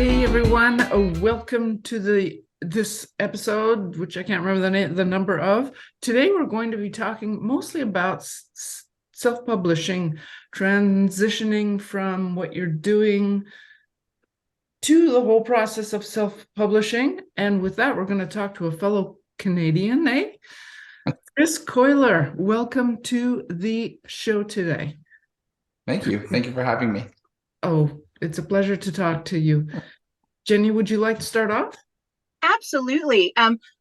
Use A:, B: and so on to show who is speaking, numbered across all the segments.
A: Hey everyone, welcome to this episode, which I can't remember the number of. Today we're going to be talking mostly about self-publishing, transitioning from what you're doing to the whole process of self-publishing. And with that, we're going to talk to a fellow Canadian, Chris Colyer. Welcome to the show today.
B: Thank you. Thank you for having me.
A: Oh, it's a pleasure to talk to you. Jenny, would you like to start off?
C: Absolutely.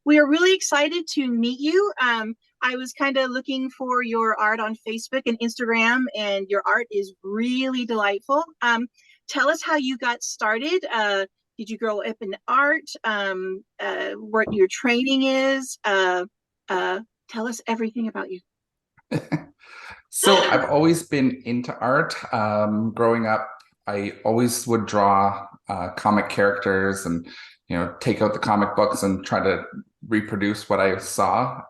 C: We are really excited to meet you. I was kind of looking for your art on Facebook and Instagram, and your art is really delightful. Tell us how you got started. Did you grow up in art? What your training is? Tell us everything about you.
B: So I've always been into art. Growing up, I always would draw comic characters and, take out the comic books and try to reproduce what I saw.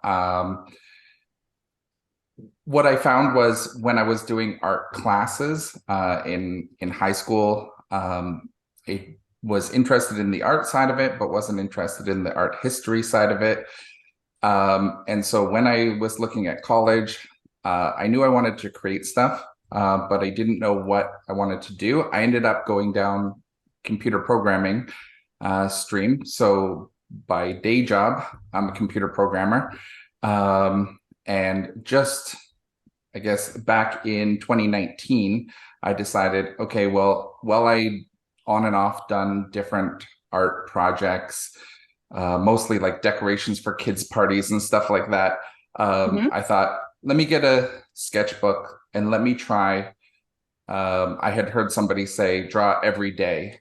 B: What I found was when I was doing art classes in high school, I was interested in the art side of it, but wasn't interested in the art history side of it. And so when I was looking at college, I knew I wanted to create stuff, but I didn't know what I wanted to do. I ended up going down computer programming stream. So by day job, I'm a computer programmer. And just, I guess, back in 2019, I decided, okay, well, I on and off done different art projects, mostly like decorations for kids' parties and stuff like that. I thought, let me get a sketchbook and let me try. I had heard somebody say, draw every day,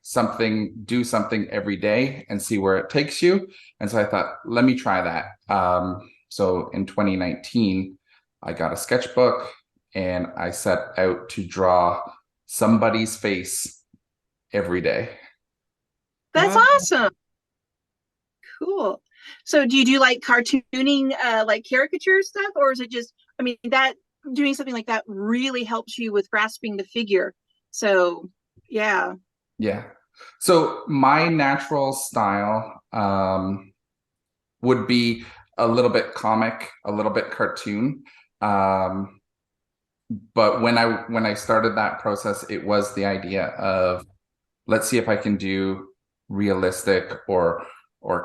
B: do something every day and see where it takes you. And so I thought, let me try that. So in 2019, I got a sketchbook and I set out to draw somebody's face every day.
C: That's awesome. Cool. So do you do like cartooning, like caricature stuff, or is it just, that doing something like that really helps you with grasping the figure? So, yeah.
B: Yeah. So my natural style would be a little bit comic, a little bit cartoon. But when I started that process, it was the idea of, let's see if I can do realistic or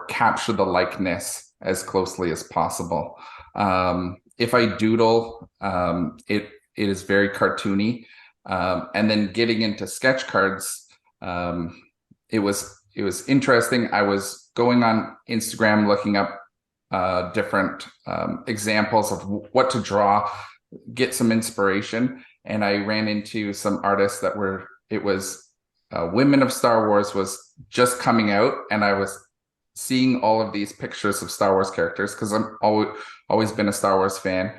B: capture the likeness as closely as possible. If I doodle, it is very cartoony. And then getting into sketch cards, it was interesting. I was going on Instagram looking up different examples of what to draw, get some inspiration, and I ran into some artists that Women of Star Wars was just coming out, and I was seeing all of these pictures of Star Wars characters because I'm always been a Star Wars fan.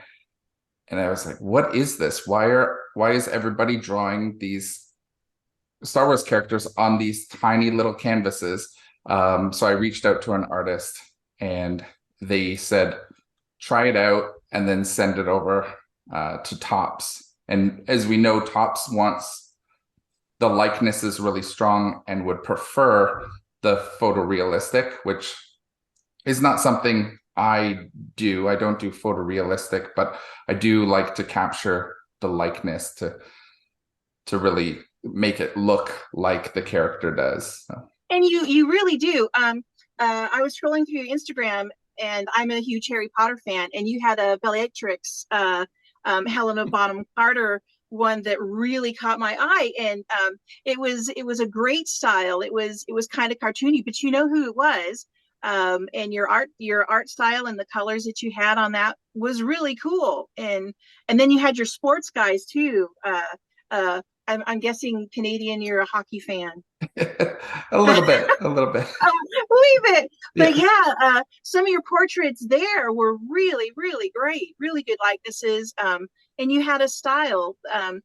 B: And I was like, what is this? Why is everybody drawing these Star Wars characters on these tiny little canvases? So I reached out to an artist and they said, try it out and then send it over to Topps. And as we know, Topps wants the likeness is really strong and would prefer the photorealistic, which is not something I do. I don't do photorealistic, but I do like to capture the likeness to really make it look like the character does. So.
C: And you really do. I was scrolling through your Instagram, and I'm a huge Harry Potter fan, and you had a Bellatrix, Helena Bonham Carter one that really caught my eye, and it was a great style. It was kind of cartoony, but you know who it was, and your art style and the colors that you had on that was really cool. And then you had your sports guys too. I'm guessing Canadian, you're a hockey fan.
B: a little bit. A
C: wee bit. But yeah, some of your portraits there were really, really great, really good likenesses. And you had a style that,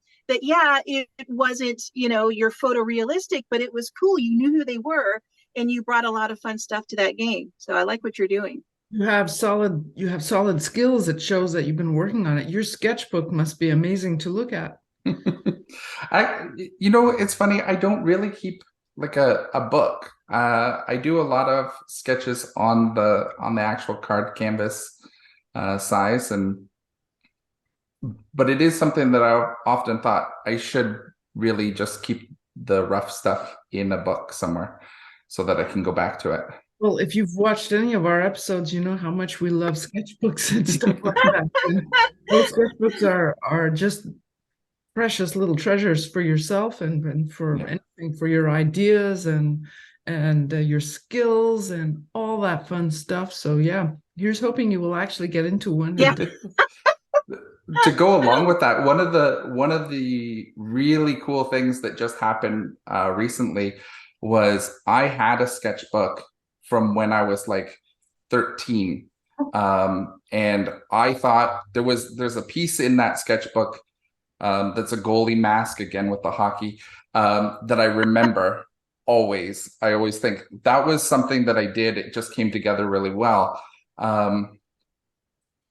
C: it wasn't, your photorealistic, but it was cool. You knew who they were, and you brought a lot of fun stuff to that game. So I like what you're doing.
A: You have solid skills that shows that you've been working on it. Your sketchbook must be amazing to look at.
B: It's funny. I don't really keep a book. I do a lot of sketches on the actual card canvas size, but it is something that I often thought I should really just keep the rough stuff in a book somewhere so that I can go back to it.
A: Well, if you've watched any of our episodes, you know how much we love sketchbooks and stuff like that. And those sketchbooks are just precious little treasures for yourself and for anything, for your ideas and your skills and all that fun stuff. So yeah, here's hoping you will actually get into one.
C: Yeah.
B: To go along with that, one of the really cool things that just happened recently was I had a sketchbook from when I was like 13, and I thought there's a piece in that sketchbook that's a goalie mask, again with the hockey, that I remember always. I always think that was something that I did. It just came together really well.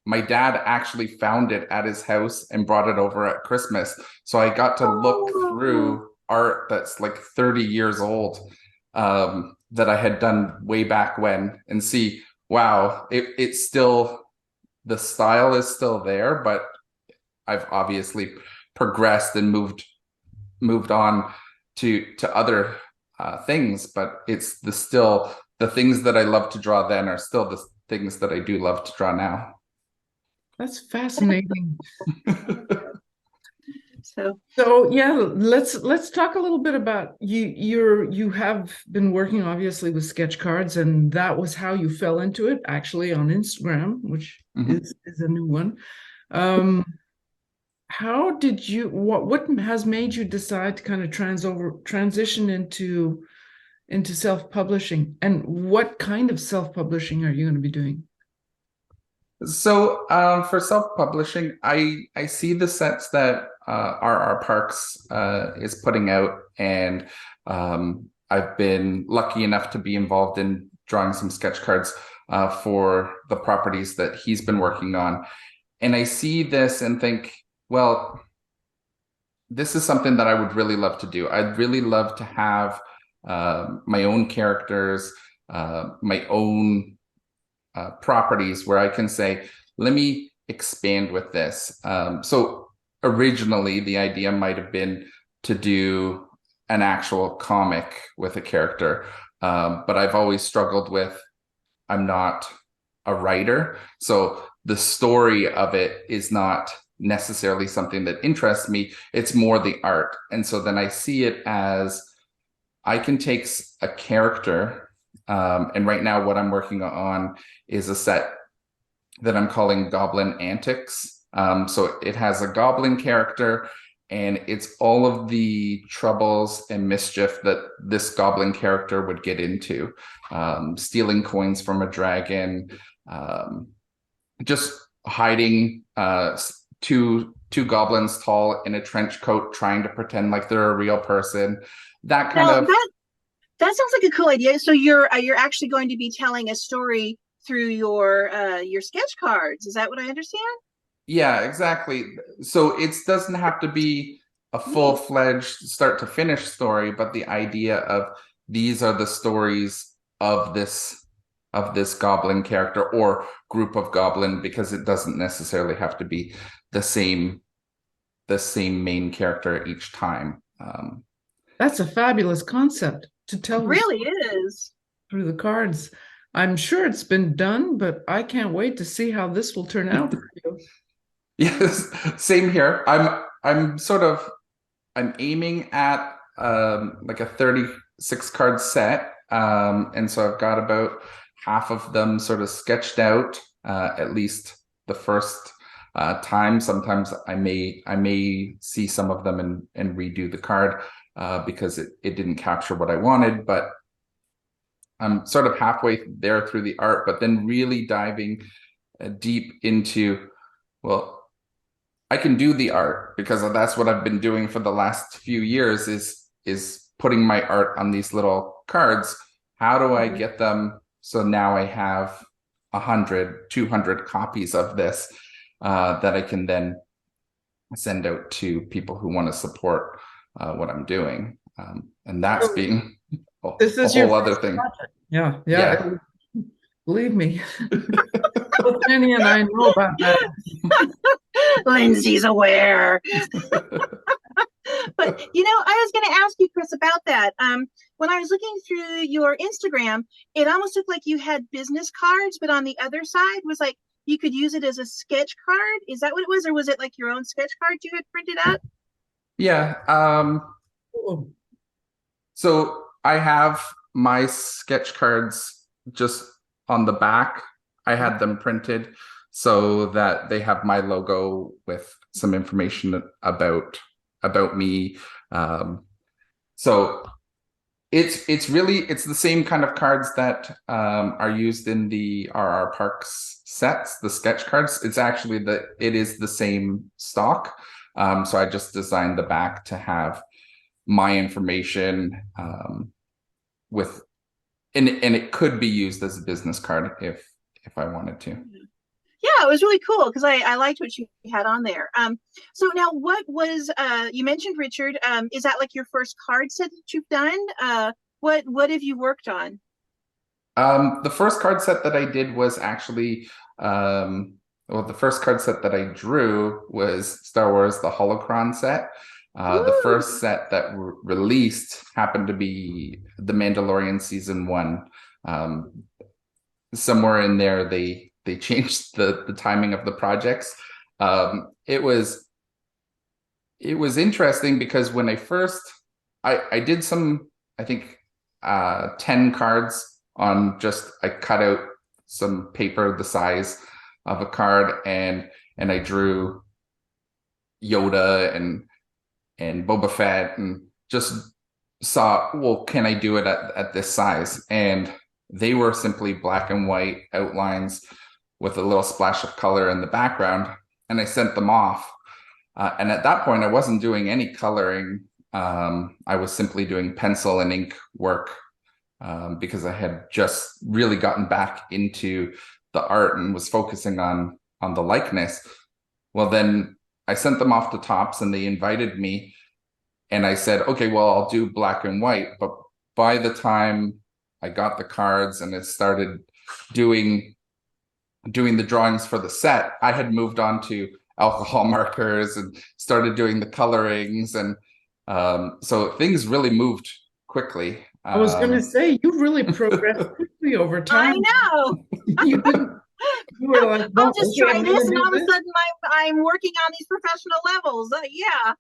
B: My dad actually found it at his house and brought it over at Christmas. So I got to look through art that's like 30 years old, that I had done way back when, and see, wow, it's still, the style is still there, but I've obviously progressed and moved on to other things, but it's still the things that I love to draw then are still the things that I do love to draw now.
A: That's fascinating.
C: So
A: yeah, let's talk a little bit about you have been working obviously with sketch cards, and that was how you fell into it, actually, on Instagram, which is a new one. How did you, what has made you decide to kind of transition into self-publishing, and what kind of self-publishing are you going to be doing?
B: So for self-publishing, I see the sets that our Parks is putting out, and I've been lucky enough to be involved in drawing some sketch cards for the properties that he's been working on. And I see this and think, well, this is something that I would really love to do. I'd really love to have my own characters, my own properties where I can say, let me expand with this. So originally the idea might have been to do an actual comic with a character, but I've always struggled with, I'm not a writer, so the story of it is not necessarily something that interests me. It's more the art. And so then I see it as, I can take a character, and right now what I'm working on is a set that I'm calling Goblin Antics. So it has a goblin character, and it's all of the troubles and mischief that this goblin character would get into, stealing coins from a dragon, just hiding two goblins tall in a trench coat, trying to pretend like they're a real person. That kind of
C: that sounds like a cool idea. So you're actually going to be telling a story through your sketch cards. Is that what I understand?
B: Yeah, exactly. So it doesn't have to be a full-fledged start to finish story, but the idea of these are the stories of this goblin character or group of goblin, because it doesn't necessarily have to be the same main character each time.
A: That's a fabulous concept to tell.
C: It really is.
A: Through the cards. I'm sure it's been done, but I can't wait to see how this will turn out for you.
B: Yes, same here. I'm aiming at like a 36 card set, and so I've got about half of them sort of sketched out, at least the first time. Sometimes I may see some of them and redo the card because it didn't capture what I wanted, but I'm sort of halfway there through the art, but then really diving deep into, well, I can do the art because that's what I've been doing for the last few years is putting my art on these little cards. How do I get them so now I have 100, 200 copies of this that I can then send out to people who want to support what I'm doing. And that's being
A: This
B: a
A: is your
B: whole other
A: first
B: thing.
A: project. Yeah,
B: Yeah.
A: believe me. Both Jenni and I know about that.
C: Lindsey's aware. But I was going to ask you, Chris, about that. When I was looking through your Instagram, it almost looked like you had business cards, but on the other side was like you could use it as a sketch card. Is that what it was, or was it like your own sketch card you had printed out?
B: Yeah.
A: Oh,
B: So I have my sketch cards just on the back. I had them printed so that they have my logo with some information about me. So it's the same kind of cards that are used in the RR Parks sets, the sketch cards. It's actually it is the same stock. So I just designed the back to have my information with, and it could be used as a business card if I wanted to.
C: Yeah, it was really cool because I liked what you had on there. So now what was you mentioned Richard? Is that like your first card set that you've done? What have you worked on?
B: The first card set that I did was actually the first card set that I drew was Star Wars the Holocron set. The first set that released happened to be The Mandalorian Season 1. Somewhere in there, they changed the timing of the projects. It was interesting because when I did some, I think 10 cards on I cut out some paper the size of a card and I drew Yoda and Boba Fett and just saw, well, can I do it at this size? And they were simply black and white outlines with a little splash of color in the background. And I sent them off. And at that point, I wasn't doing any coloring. I was simply doing pencil and ink work because I had just really gotten back into the art and was focusing on the likeness. Well, then I sent them off to Topps and they invited me. And I said, okay, well, I'll do black and white. But by the time I got the cards and it started doing the drawings for the set, I had moved on to alcohol markers and started doing the colorings. And so things really moved quickly.
A: I was going to say, you really progressed quickly over time.
C: I know.
A: You were like,
C: I'll just try this, and all of a
A: this.
C: sudden I'm working on these professional levels. Yeah.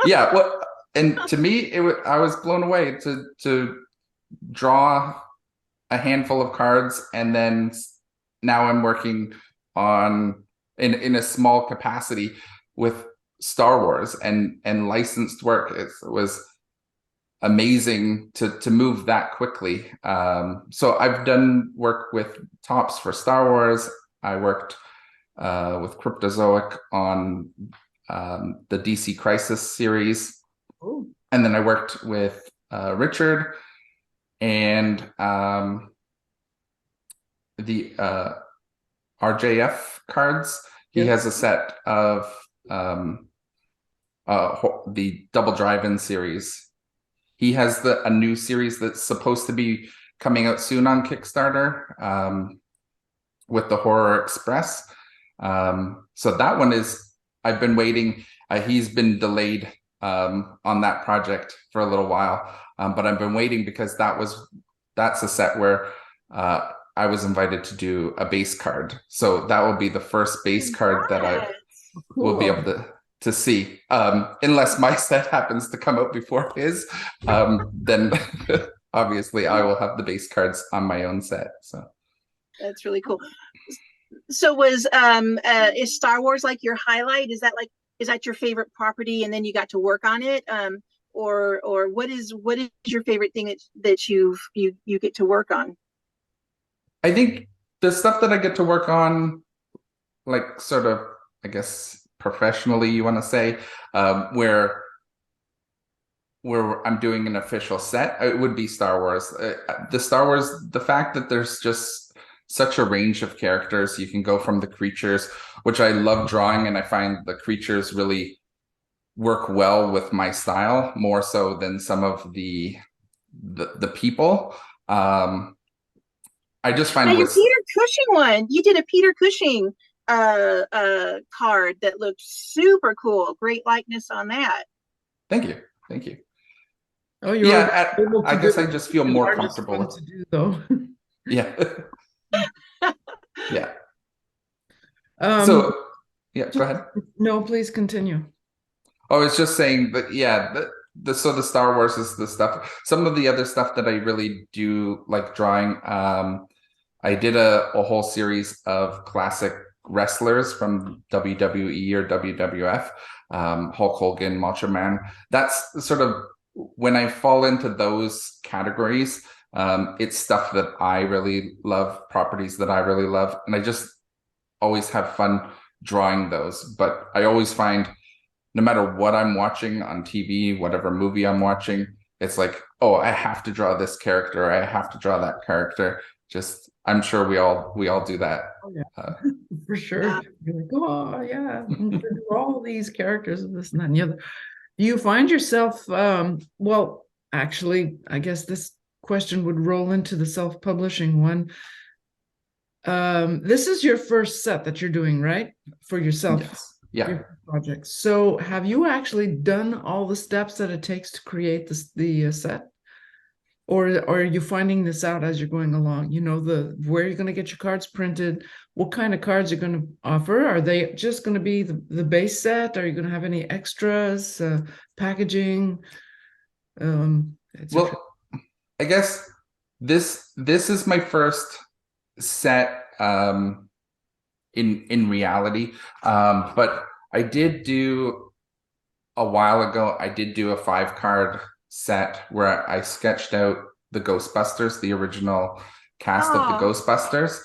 B: Yeah. Well, and to me, I was blown away to draw a handful of cards, and then now I'm working on in a small capacity with Star Wars and licensed work. It was amazing to move that quickly. So I've done work with Topps for Star Wars. I worked with Cryptozoic on the DC Crisis series.
A: Ooh.
B: And then I worked with Richard and the RJF cards. He has a set of the Double Drive-In series. He has a new series that's supposed to be coming out soon on Kickstarter with the Horror Express. So that one I've been waiting. He's been delayed on that project for a little while, but I've been waiting because that's a set where I was invited to do a base card. So that will be the first base card that I will be able to see, unless my set happens to come out before his, then obviously I will have the base cards on my own set. So
C: that's really cool. So is Star Wars like your highlight? Is that your favorite property, and then you got to work on it, or what is your favorite thing that you get to work on?
B: I think the stuff that I get to work on, like sort of, I guess, professionally, you want to say, where I'm doing an official set, it would be Star Wars. The fact that there's just such a range of characters. You can go from the creatures, which I love drawing, and I find the creatures really work well with my style, more so than some of the the people. I just find
C: Now your
B: with
C: Peter Cushing one, you did a Peter Cushing card that looked super cool. Great likeness on that.
B: thank you.
A: Oh, you're able
B: I
A: to
B: guess
A: do
B: I
A: it.
B: just feel
A: The
B: more
A: hardest
B: comfortable
A: one
B: with.
A: to do, though.
B: Yeah. Yeah.
A: Um,
B: So yeah, go ahead.
A: no, please continue.
B: I was just saying that, yeah, so the Star Wars is the stuff. Some of the other stuff that I really do like drawing. I did a whole series of classic wrestlers from WWE or WWF, Hulk Hogan, Macho Man. That's sort of when I fall into those categories. It's stuff that I really love, properties that I really love, and I just always have fun drawing those. But I always find no matter what I'm watching on TV, whatever movie I'm watching, it's like, oh, I have to draw this character, or I have to draw that character. Just, I'm sure we all do that.
A: Oh, yeah. For sure. You're like, oh yeah, I'm gonna do all these characters of this and that and the other. Do you find yourself, well, actually, I guess this question would roll into the self-publishing one. This is your first set that you're doing, right? For yourself.
B: Yes. Yeah.
A: Your project. So have you actually done all the steps that it takes to create the set? Or are you finding this out as you're going along? You know, where you're going to get your cards printed, what kind of cards you're going to offer? Are they just going to be the base set? Are you going to have any extras, packaging?
B: Well, I guess this is my first set in reality. But I did do a while ago, I did do a 5-card set where I sketched out the Ghostbusters, the original cast of the Ghostbusters.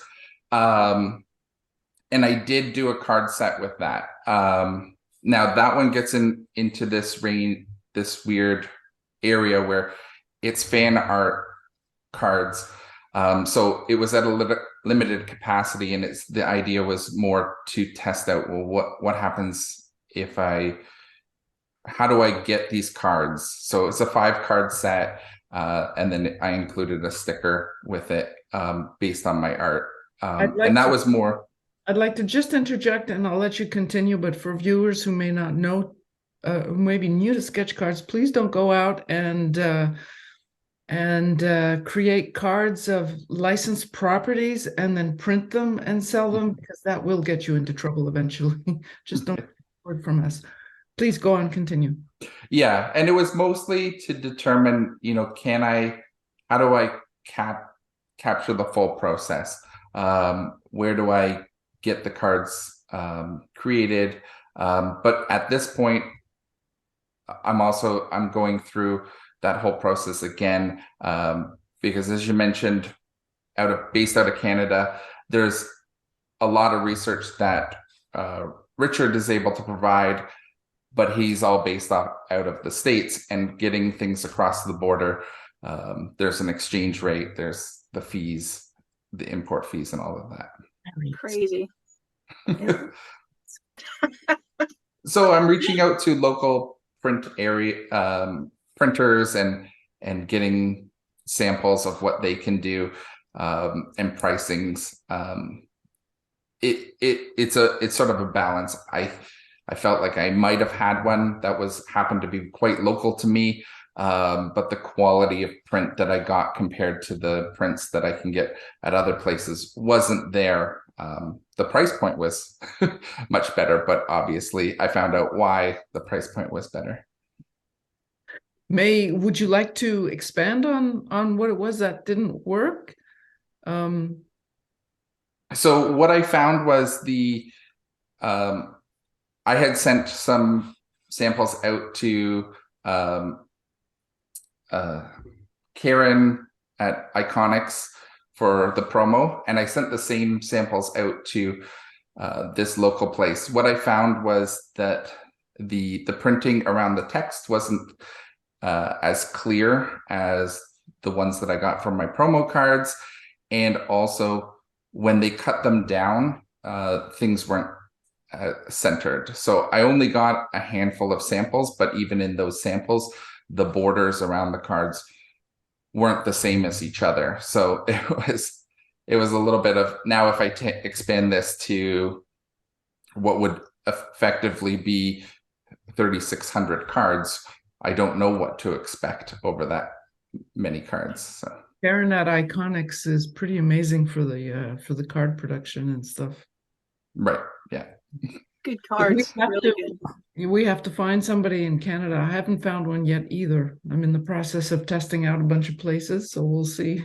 B: And I did do a card set with that. Now that one gets into this weird area where it's fan art cards. So it was at a limited capacity, and the idea was more to test out, well, what happens if how do I get these cards? So it's a 5-card set, and then I included a sticker with it based on my art. And that was more.
A: I'd like to just interject, and I'll let you continue, but for viewers who may not know, who may be new to sketch cards, please don't go out and create cards of licensed properties and then print them and sell them, because that will get you into trouble eventually. Just don't get word from us. Please go on, continue.
B: Yeah, and it was mostly to determine, how do I capture the full process? Where do I get the cards created? But at this point, I'm going through that whole process again, because as you mentioned, based out of Canada, there's a lot of research that Richard is able to provide, but he's all based out of the States, and getting things across the border. There's an exchange rate, there's the fees, the import fees, and all of that.
C: Crazy.
B: So I'm reaching out to local printers and getting samples of what they can do, and pricings. It's sort of a balance. I felt like I might have had one that happened to be quite local to me, but the quality of print that I got compared to the prints that I can get at other places wasn't there. The price point was much better, but obviously I found out why the price point was better.
A: Would you like to expand on what it was that didn't work?
B: So what I found was I had sent some samples out to Karen at Iconics for the promo, and I sent the same samples out to this local place. What I found was that the printing around the text wasn't as clear as the ones that I got from my promo cards, and also when they cut them down, things weren't centered. So I only got a handful of samples, but even in those samples, the borders around the cards weren't the same as each other. So it was a little bit of, now if I expand this to what would effectively be 3,600 cards, I don't know what to expect over that many cards. So
A: Karen at Iconics is pretty amazing for the card production and stuff.
B: right, yeah.
C: Good cards, really good.
A: We have to find somebody in Canada. I haven't found one yet either. I'm in the process of testing out a bunch of places, so we'll see.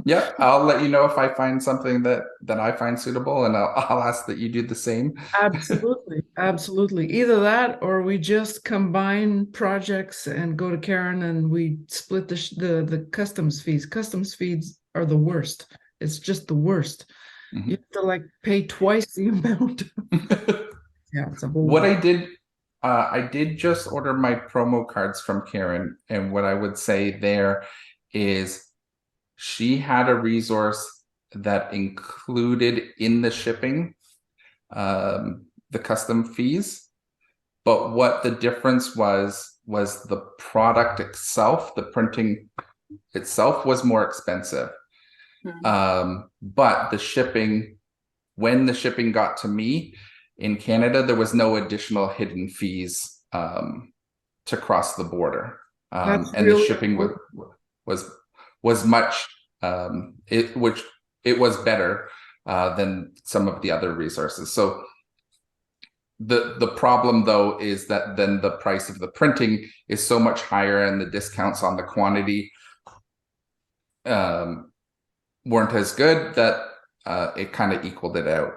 B: Yep, I'll let you know if I find something that I find suitable, and I'll ask that you do the same.
A: Absolutely, absolutely. Either that, or we just combine projects and go to Karen and we split the customs fees. Customs fees are the worst. It's just the worst. You have to like pay twice the amount. Yeah, it's a whole
B: What
A: lot.
B: I did just order my promo cards from Karen, and what I would say there is she had a resource that included in the shipping the custom fees, but what the difference was the product itself, the printing itself was more expensive. But the shipping, when the shipping got to me in Canada, there was no additional hidden fees to cross the border, and really the shipping was much it was better than some of the other resources. So the problem though is that then the price of the printing is so much higher, and the discounts on the quantity weren't as good, that it kind of equaled it out.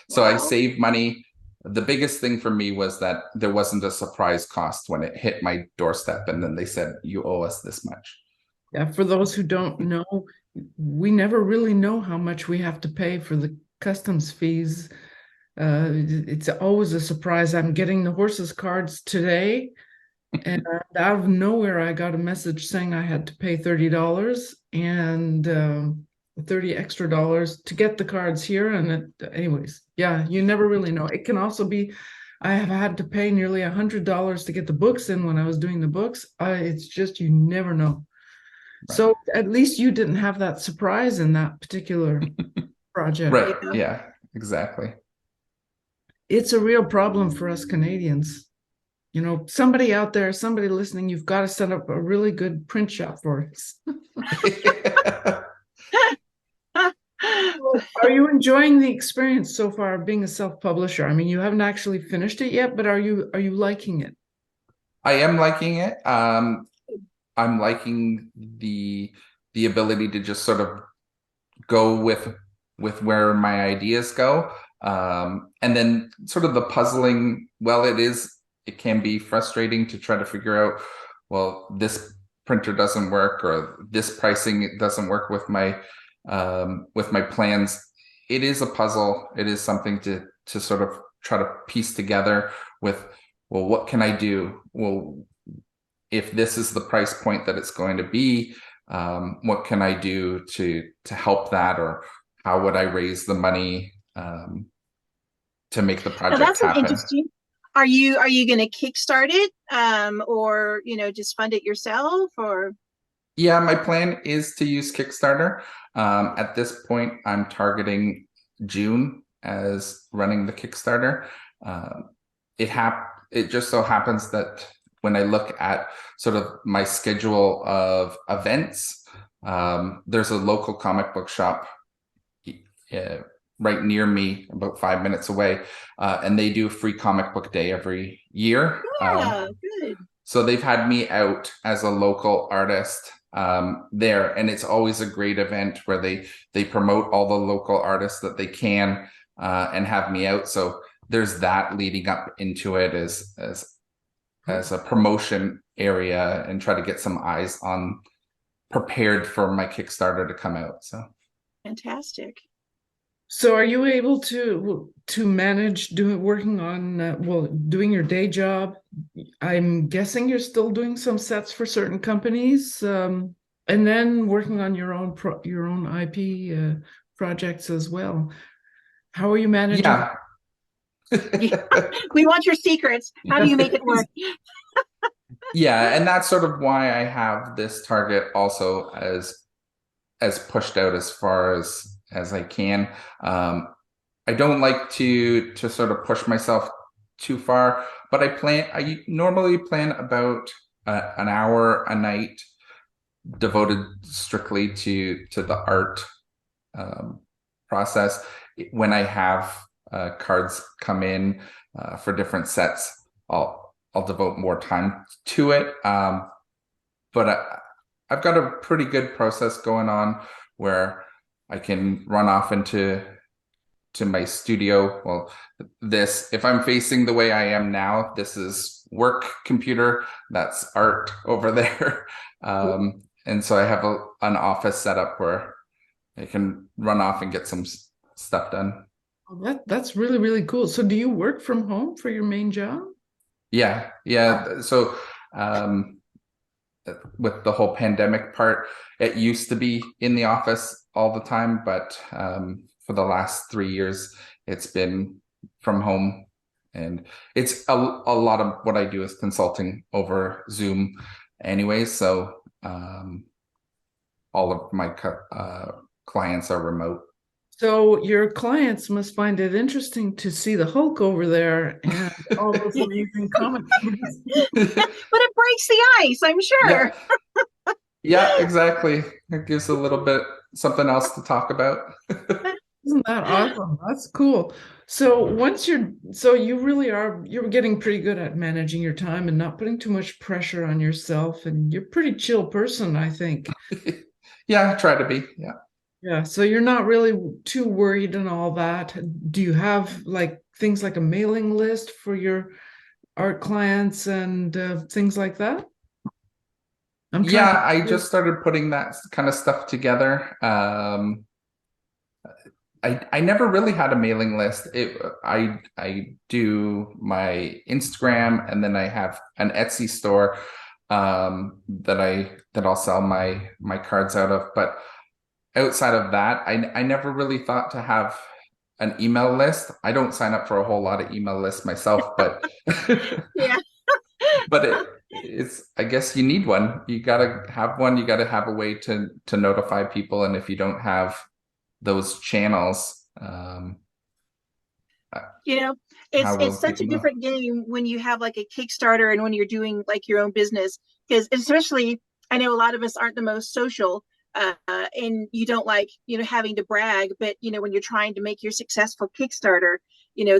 B: So I saved money. The biggest thing for me was that there wasn't a surprise cost when it hit my doorstep, and then they said, you owe us this much.
A: Yeah, for those who don't know, we never really know how much we have to pay for the customs fees. It's always a surprise. I'm getting the horses cards today, and out of nowhere, I got a message saying I had to pay $30 and $30 extra to get the cards here. And anyways, yeah, you never really know. It can also be, I have had to pay nearly $100 to get the books in when I was doing the books. It's just, you never know. Right. So at least you didn't have that surprise in that particular project.
B: Right. Yeah, exactly.
A: It's a real problem for us Canadians. You know, somebody out there, somebody listening, you've got to set up a really good print shop for us. Are you enjoying the experience so far of being a self-publisher? I mean, you haven't actually finished it yet, but are you liking it?
B: I am liking it. I'm liking the ability to just sort of go with where my ideas go, and then sort of the puzzling. Well, it can be frustrating to try to figure out, well, this printer doesn't work, or this pricing doesn't work with my plans. It is a puzzle. It is something to sort of try to piece together with, well, what can I do? Well, if this is the price point that it's going to be, what can I do to help that, or how would I raise the money to make the project happen?
C: Interesting. Are you going to kickstart it, or just fund it yourself, or?
B: Yeah, my plan is to use Kickstarter. At this point, I'm targeting June as running the Kickstarter. It just so happens that when I look at sort of my schedule of events, there's a local comic book shop right near me, about 5 minutes away, and they do a free comic book day every year.
C: Yeah, good.
B: So they've had me out as a local artist there, and it's always a great event where they promote all the local artists that they can, and have me out. So there's that leading up into it as a promotion area, and try to get some eyes on, prepared for my Kickstarter to come out. So
C: fantastic.
A: So are you able to manage working on doing your day job? I'm guessing you're still doing some sets for certain companies, and then working on your own IP projects as well. How are you managing?
B: Yeah.
C: We want your secrets. How do you make it work?
B: Yeah, and that's sort of why I have this target also as pushed out as far as I can. I don't like to sort of push myself too far, but I normally plan about an hour a night devoted strictly to the art process. When I have cards come in for different sets, I'll devote more time to it. But I've got a pretty good process going on where I can run off into my studio. Well, if I'm facing the way I am now, this is work computer, that's art over there. And so I have an office set up where I can run off and get some stuff done.
A: Oh, that's really, really cool. So do you work from home for your main job?
B: Yeah. So with the whole pandemic part, it used to be in the office all the time, but for the last 3 years, it's been from home. And it's a lot of what I do is consulting over Zoom anyway. So all of my clients are remote.
A: So your clients must find it interesting to see the Hulk over there and all those amazing comics.
C: But it breaks the ice, I'm sure.
B: Yeah, exactly. It gives a little bit something else to talk about.
A: Isn't that awesome? That's cool. So you're getting pretty good at managing your time and not putting too much pressure on yourself, and you're a pretty chill person, I think.
B: Yeah, I try to be. Yeah.
A: Yeah, so you're not really too worried and all that. Do you have like things like a mailing list for your art clients and things like that?
B: I just started putting that kind of stuff together. I never really had a mailing list. I do my Instagram, and then I have an Etsy store that I'll sell my cards out of. But outside of that, I never really thought to have an email list. I don't sign up for a whole lot of email lists myself, but
C: Yeah.
B: but it's, I guess you need one. You gotta have one. You gotta have a way to notify people, and if you don't have those channels,
C: it's such a different game when you have like a Kickstarter and when you're doing like your own business, because especially I know a lot of us aren't the most social, and you don't like having to brag, but when you're trying to make your successful Kickstarter,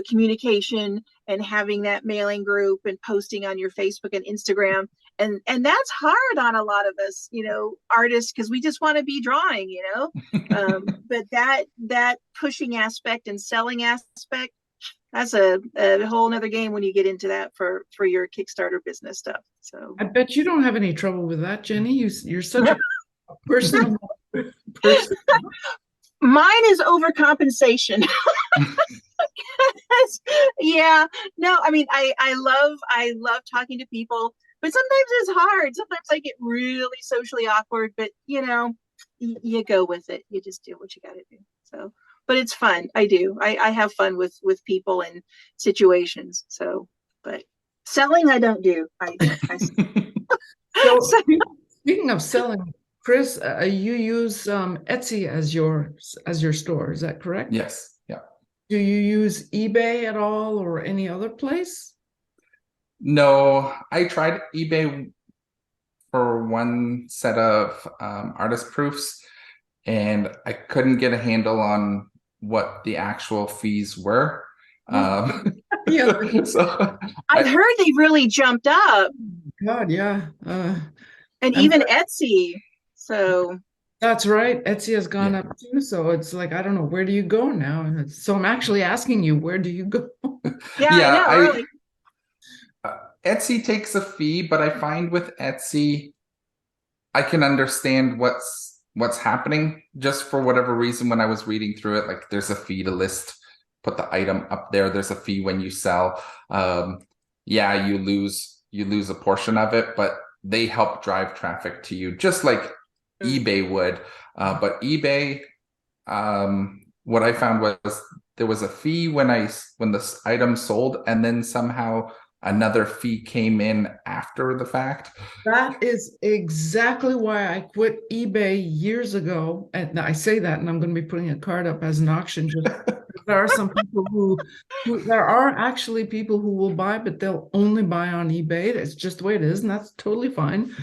C: communication and having that mailing group and posting on your Facebook and Instagram, and that's hard on a lot of us artists, because we just want to be drawing. But that pushing aspect and selling aspect, that's a whole nother game when you get into that for your Kickstarter business stuff. So
A: I bet you don't have any trouble with that, Jenny. You're such a personal person.
C: Mine is overcompensation. Yeah, no, I mean, I love talking to people, but sometimes it's hard. Sometimes I get really socially awkward, but you go with it. You just do what you got to do. So, but it's fun. I have fun with people and situations. So, but selling, I don't do.
A: So, speaking of selling, Chris, you use Etsy as your store. Is that correct?
B: Yes. Yeah.
A: Do you use eBay at all or any other place?
B: No, I tried eBay for one set of artist proofs, and I couldn't get a handle on what the actual fees were.
A: Yeah.
B: So
C: I've heard they really jumped up.
A: God, yeah.
C: And even Etsy. So
A: that's right. Etsy has gone up too. So it's like, I don't know, where do you go now? And so I'm actually asking you, where do you go?
C: Yeah, I know, really.
B: Etsy takes a fee, but I find with Etsy, I can understand what's happening. Just for whatever reason, when I was reading through it, like there's a fee to put the item up there. There's a fee when you sell. You lose a portion of it, but they help drive traffic to you, just like eBay would. But eBay, what I found was there was a fee when the item sold, and then somehow another fee came in after the fact.
A: That is exactly why I quit eBay years ago. And I say that, and I'm going to be putting a card up as an auction. Just there are some people who there are actually people who will buy, but they'll only buy on eBay. It's just the way it is, and that's totally fine.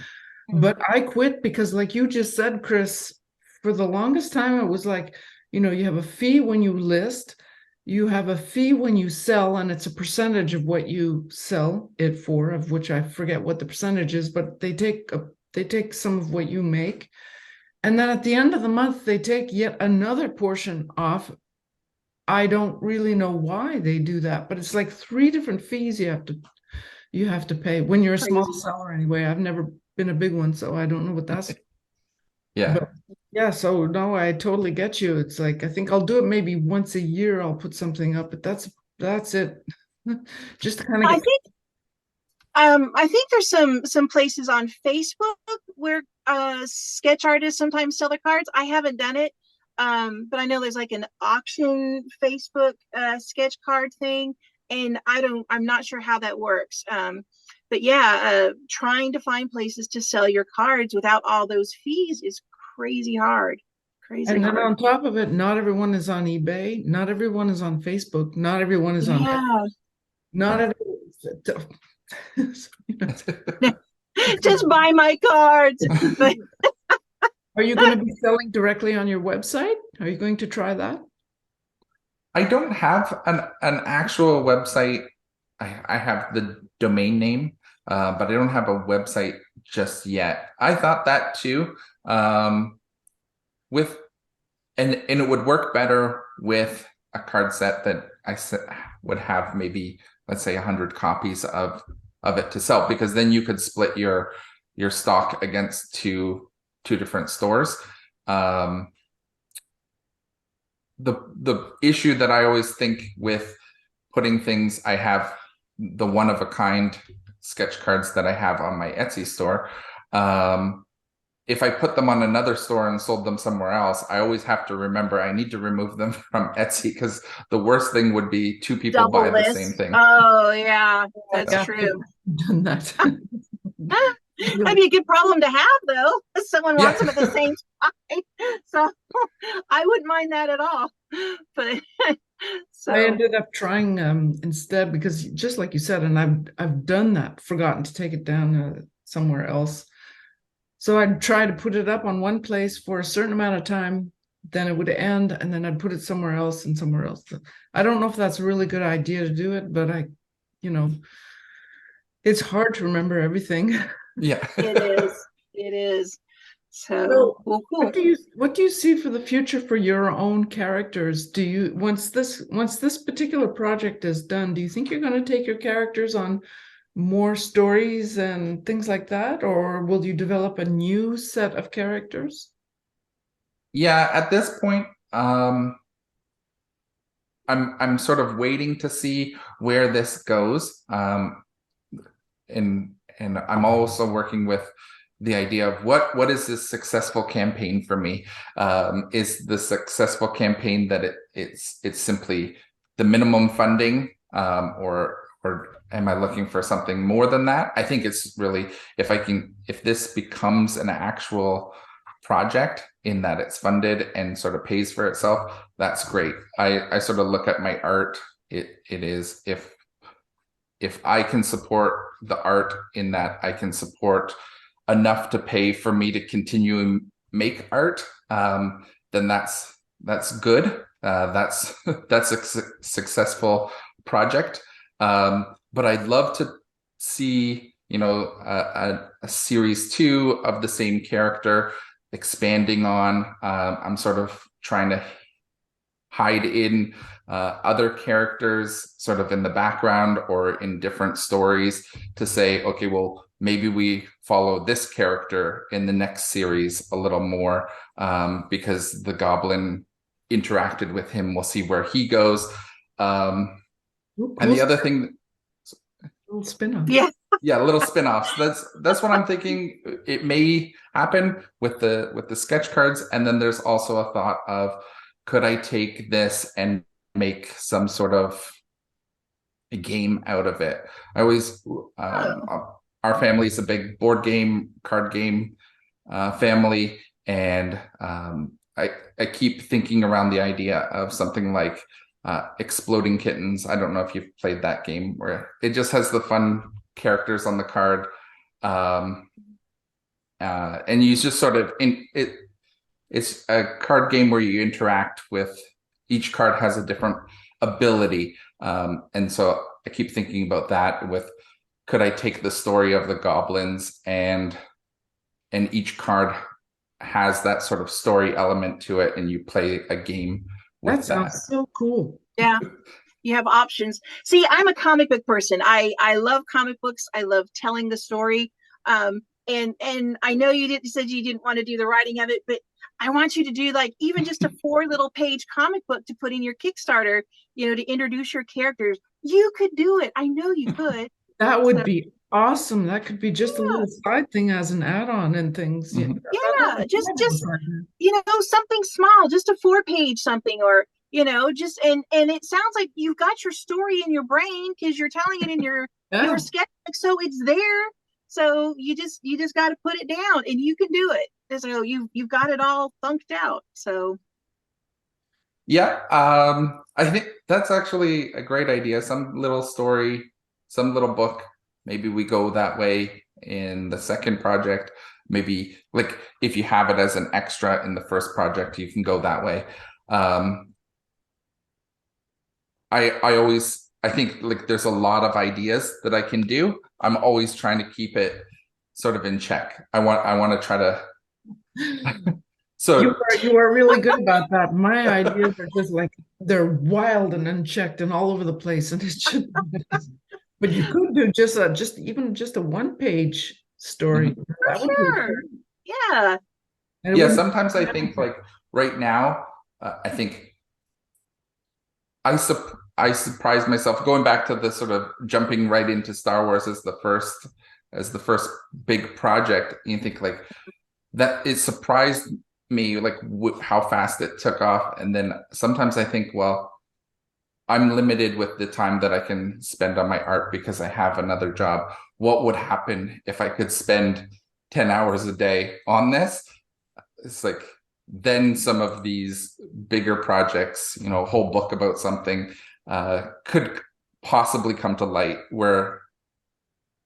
A: But I quit because, like you just said, Chris, for the longest time, it was like, you have a fee when you list, you have a fee when you sell, and it's a percentage of what you sell it for, of which I forget what the percentage is, but they take some of what you make. And then at the end of the month, they take yet another portion off. I don't really know why they do that, but it's like 3 different fees you have to pay when you're a small seller anyway. I've never been a big one, so I don't know what that's.
B: Yeah.
A: But yeah, so no, I totally get you. It's like I think I'll do it maybe once a year. I'll put something up, but that's it. Just to kind of get.
C: I think there's some places on Facebook where sketch artists sometimes sell their cards. I haven't done it, but I know there's like an auction Facebook sketch card thing, and I'm not sure how that works. But yeah, trying to find places to sell your cards without all those fees is crazy hard. Crazy
A: And then
C: hard.
A: on top of it, not everyone is on eBay. Not everyone is on Facebook. Not everyone is on.
C: Yeah.
A: Not everyone.
C: Just buy my cards.
A: Are you going to be selling directly on your website? Are you going to try that?
B: I don't have an actual website. I have the domain name, but I don't have a website just yet. I thought that too. With and it would work better with a card set that I would have maybe, let's say, 100 copies of it to sell, because then you could split your stock against two different stores. The issue that I always think with putting things, I have the one of a kind sketch cards that I have on my Etsy store. If I put them on another store and sold them somewhere else, I always have to remember I need to remove them from Etsy, because the worst thing would be 2 people
C: Double
B: buy
C: list.
B: the same thing.
C: Oh yeah, that's true.
A: Done that.
C: That'd be a good problem to have, though. Someone wants them at the same time, so I wouldn't mind that at all. But so
A: I ended up trying instead, because just like you said, and I've done that, forgotten to take it down somewhere else. So I'd try to put it up on one place for a certain amount of time, then it would end, and then I'd put it somewhere else and somewhere else. I don't know if that's a really good idea to do it, but it's hard to remember everything.
B: Yeah.
C: it is. So well, cool.
A: What do you see for the future for your own characters? Do you once this particular project is done, do you think you're going to take your characters on more stories and things like that, or will you develop a new set of characters?
B: Yeah, at this point, I'm sort of waiting to see where this goes. And I'm also working with the idea of what is this successful campaign for me? Is the successful campaign that it's simply the minimum funding, or am I looking for something more than that? I think it's really, if this becomes an actual project in that it's funded and sort of pays for itself, that's great. I sort of look at my art. It is, if I can support the art in that I can support enough to pay for me to continue and make art, then that's good. That's a successful project. But I'd love to see, a series 2 of the same character expanding on. I'm sort of trying to hide in other characters sort of in the background or in different stories to say, okay, well, maybe we follow this character in the next series a little more, because the goblin interacted with him. We'll see where he goes. And the other thing,
A: little spin-off.
B: Yeah, little spin-offs. That's what I'm thinking. It may happen with the sketch cards. And then there's also a thought of, could I take this and make some sort of a game out of it. I always our family is a big board game, card game family, and I keep thinking around the idea of something like Exploding Kittens. I don't know if you've played that game, where it just has the fun characters on the card, and you just sort of it's a card game where you interact with each card has a different ability, and so I keep thinking about that with, could I take the story of the goblins and each card has that sort of story element to it, and you play a game with
A: That sounds so cool.
C: Yeah, you have options. See, I'm a comic book person. I love comic books. I love telling the story. And I know you said you didn't want to do the writing of it, but I want you to do like even just a 4 little page comic book to put in your Kickstarter, to introduce your characters. You could do it. I know you could.
A: That would be awesome. That could be just a little side thing as an add-on and things.
C: Yeah, just something small, just a 4-page something, or just and it sounds like you've got your story in your brain because you're telling it in your sketchbook, so it's there. So you just got to put it down, and you can do it. So you've got it all thunked out. So
B: yeah, I think that's actually a great idea. Some little story, some little book. Maybe we go that way in the second project. Maybe like if you have it as an extra in the first project, you can go that way. I think like there's a lot of ideas that I can do. I'm always trying to keep it sort of in check. I want to try to. So
A: you are really good about that. My ideas are just like they're wild and unchecked and all over the place, and it's just. But you could do just a 1-page story.
C: For sure. Yeah.
B: Yeah. Sometimes I think like right now, I think I surprised myself going back to the sort of jumping right into Star Wars as the first big project. You think like that it surprised me like how fast it took off, and then sometimes I think, well, I'm limited with the time that I can spend on my art because I have another job. What would happen if I could spend 10 hours a day on this? It's like, then some of these bigger projects, a whole book about something could possibly come to light, where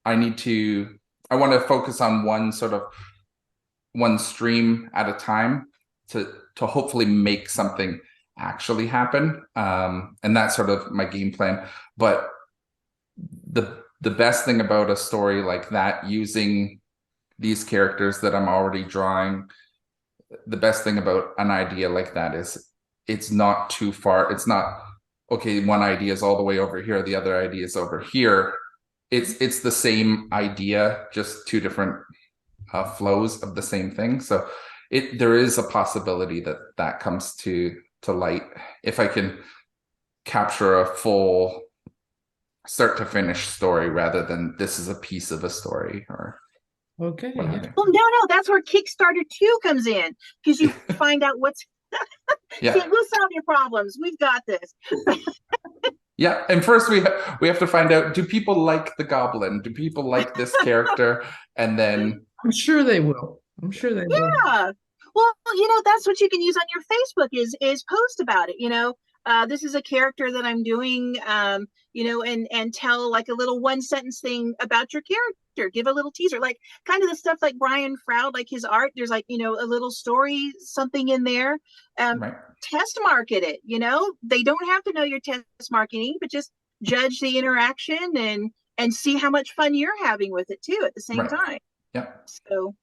B: I want to focus on one stream at a time to hopefully make something actually happen, and that's sort of my game plan. But the best thing about a story like that, using these characters that I'm already drawing, the best thing about an idea like that is it's not too far. It's not, okay, one idea is all the way over here, the other idea is over here. It's the same idea, just two different flows of the same thing. So there is a possibility that comes to light if I can capture a full start to finish story rather than this is a piece of a story. Or
A: okay. Yeah.
C: Well, no, that's where Kickstarter 2 comes in, because you find out what's
B: yeah.
C: See, we'll solve your problems. We've got this.
B: Yeah, and first we have to find out, do people like the goblin? Do people like this character? And then
A: I'm sure they will. will.
C: Yeah. Well, that's what you can use on your Facebook is post about it. This is a character that I'm doing, and tell like a little 1-sentence thing about your character. Give a little teaser, like kind of the stuff like Brian Froud, like his art. There's like, a little story, something in there.
B: right.
C: Test market it. They don't have to know your test marketing, but just judge the interaction and see how much fun you're having with it too at the same time.
B: Yeah.
C: So.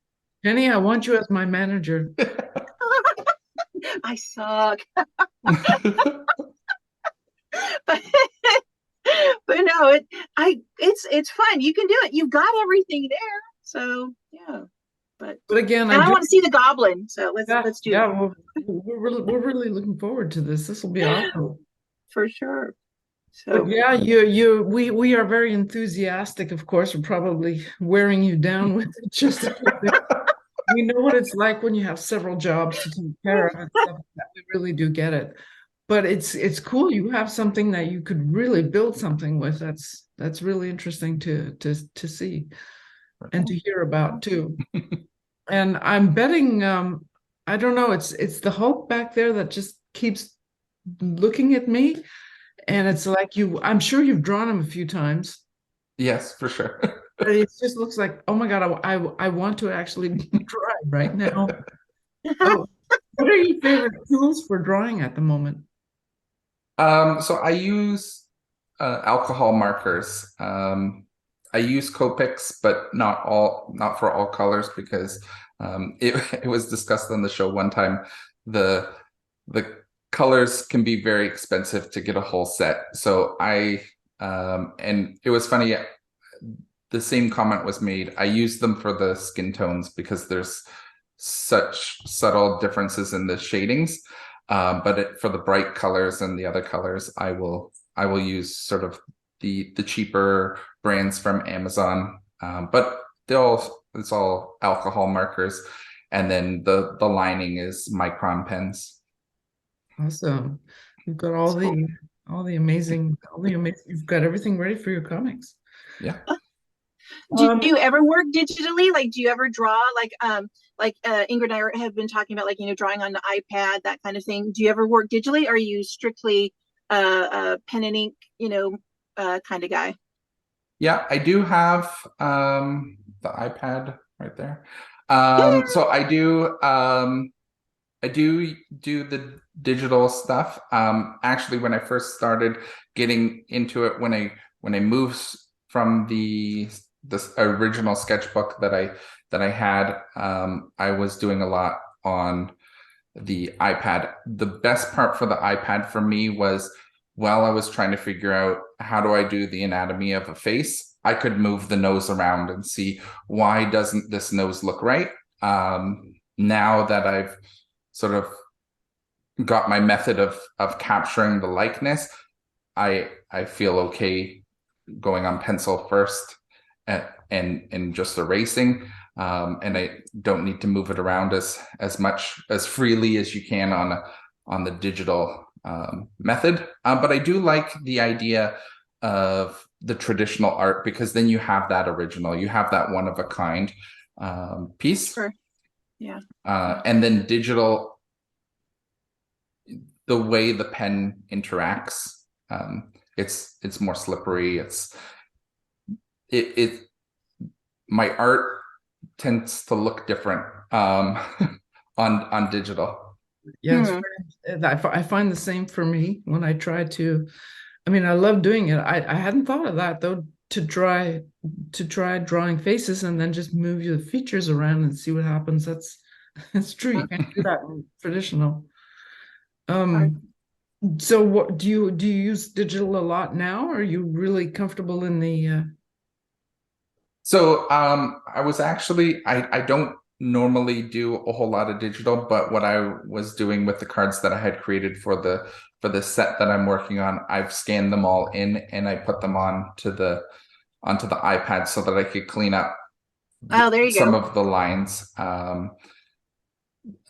A: Jenny, I want you as my manager.
C: I suck. but no, it's fun. You can do it. You've got everything there. So yeah. But
A: again,
C: I want to see the goblin. So let's do it.
A: Yeah, we're really looking forward to this. This will be awesome.
C: For sure. So
A: but yeah, we are very enthusiastic. Of course, we're probably wearing you down with it. Just we know what it's like when you have several jobs to take care of. We really do get it. but it's cool. You have something that you could really build something with. That's really interesting to see and to hear about too. And I'm betting, I don't know, it's the Hulk back there that just keeps looking at me. And it's like I'm sure you've drawn him a few times.
B: Yes, for sure.
A: But it just looks like, oh my God, I want to actually draw right now. Oh, what are your favorite tools for drawing at the moment?
B: So I use alcohol markers. I use Copics, but not for all colors, because it was discussed on the show one time. The colors can be very expensive to get a whole set. So and it was funny. The same comment was made. I use them for the skin tones because there's such subtle differences in the shadings. But for the bright colors and the other colors, I will use sort of the cheaper brands from Amazon. But it's all alcohol markers, and then the lining is micron pens.
A: Awesome. You've got all the amazing, you've got everything ready for your comics.
B: Yeah.
C: Do you ever work digitally? Like, do you ever draw like Ingrid and I have been talking about, like, drawing on the iPad, that kind of thing. Do you ever work digitally, or are you strictly pen and ink, kind of guy?
B: Yeah, I do have the iPad right there. So I do do the digital stuff. Actually, when I first started getting into it, when I moved from this original sketchbook that I had, I was doing a lot on the iPad. The best part for the iPad for me was, while I was trying to figure out how do I do the anatomy of a face, I could move the nose around and see, why doesn't this nose look right? Now that I've sort of got my method of capturing the likeness, I feel okay going on pencil first and just erasing, and I don't need to move it around as much as freely as you can on the digital method. But I do like the idea of the traditional art, because then you have that original, you have that one of a kind piece.
C: Sure. Yeah.
B: And then digital, the way the pen interacts, it's more slippery. My art tends to look different on digital.
A: Yeah, I find the same for me when I try to. I mean, I love doing it. I hadn't thought of that though, to try drawing faces and then just move your features around and see what happens. That's true. You can't do that in traditional. So what do you use digital a lot now? Or are you really comfortable in the
B: So I was actually, I don't normally do a whole lot of digital, but what I was doing with the cards that I had created for the set that I'm working on, I've scanned them all in and I put them onto the iPad so that I could clean up some of the lines,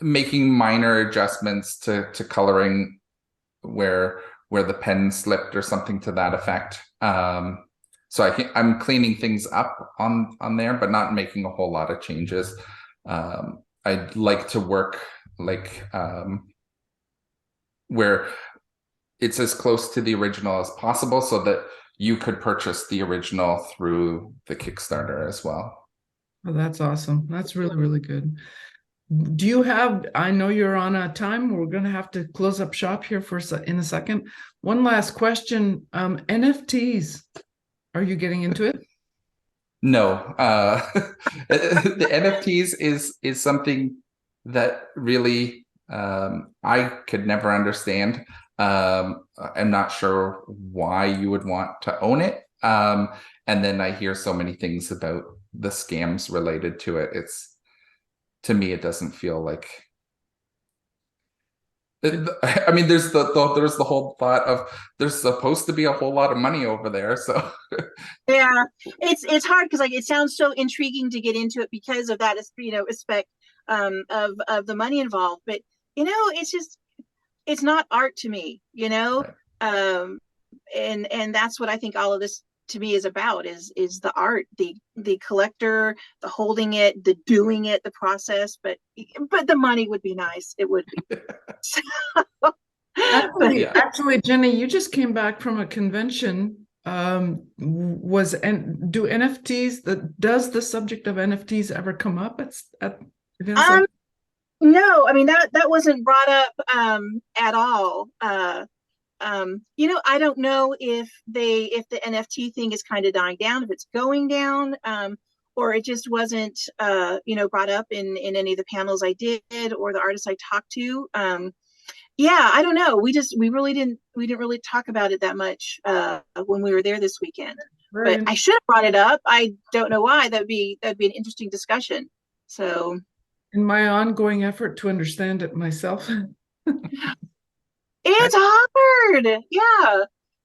B: making minor adjustments to coloring where the pen slipped or something to that effect. So I'm cleaning things up on there, but not making a whole lot of changes. I'd like to work like where it's as close to the original as possible, so that you could purchase the original through the Kickstarter as well.
A: Oh, that's awesome. That's really, really good. Do you have, I know you're on a time, we're going to have to close up shop here in a second. One last question. NFTs, are you getting into it?
B: No. The NFTs is something that really I could never understand. I'm not sure why you would want to own it. And then I hear so many things about the scams related to it. To me, it doesn't feel like. I mean, there's the whole thought of there's supposed to be a whole lot of money over there. So
C: yeah, it's hard because, like, it sounds so intriguing to get into it because of that, aspect of the money involved. But it's just it's not art to me, you know?
B: Right.
C: And that's what I think all of this to me is about is the art, the collector, the holding it, the doing it, the process, but the money would be nice. It would be.
A: Actually, Jenni, you just came back from a convention. Do NFTs, does the subject of NFTs ever come up at events like?
C: No, I mean that wasn't brought up at all. You know, I don't know if the NFT thing is kind of dying down, if it's going down, or it just wasn't you know, brought up in any of the panels I did or the artists I talked to. Yeah, I don't know. We really didn't talk about it that much when we were there this weekend. But I should have brought it up. I don't know why. That'd be an interesting discussion. So
A: in my ongoing effort to understand it myself.
C: It's hard. Yeah.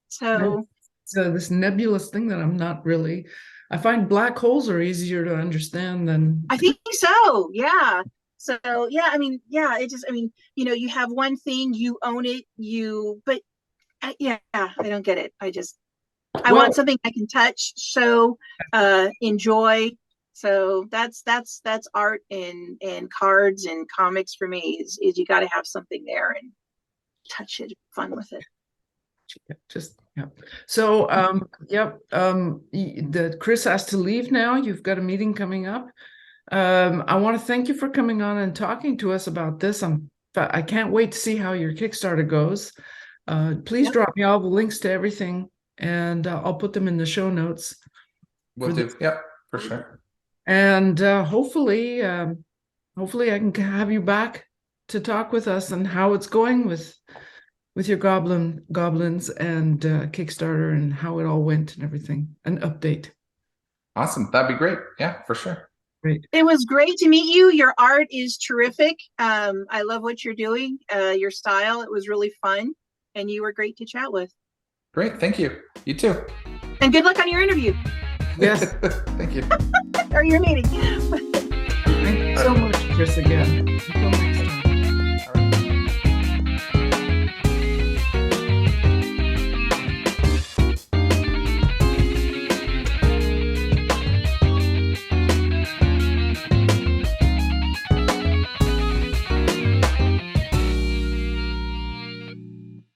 C: So
A: this nebulous thing that I'm not really, I find black holes are easier to understand than.
C: I think so. Yeah. So yeah, I mean, yeah, it just, I mean, you know, you have one thing, you own it, but yeah, I don't get it. I want something I can touch, show, enjoy. So that's art and cards and comics for me is you got to have something there and touch it, fun with it.
A: So Chris has to leave now. You've got a meeting coming up. I want to thank you for coming on and talking to us about this. I can't wait to see how your Kickstarter goes. Please drop me all the links to everything, and I'll put them in the show notes.
B: Will do. Yep, for sure.
A: And hopefully I can have you back to talk with us on how it's going with your goblins and Kickstarter and how it all went and everything. An update.
B: Awesome. That'd be great. Yeah, for sure.
A: Great.
C: It was great to meet you. Your art is terrific. I love what you're doing. Your style. It was really fun, and you were great to chat with.
B: Great. Thank you. You too.
C: And good luck on your interview.
A: Yes.
B: Thank you.
C: Or your meeting.
A: Thank you so much, Chris, again.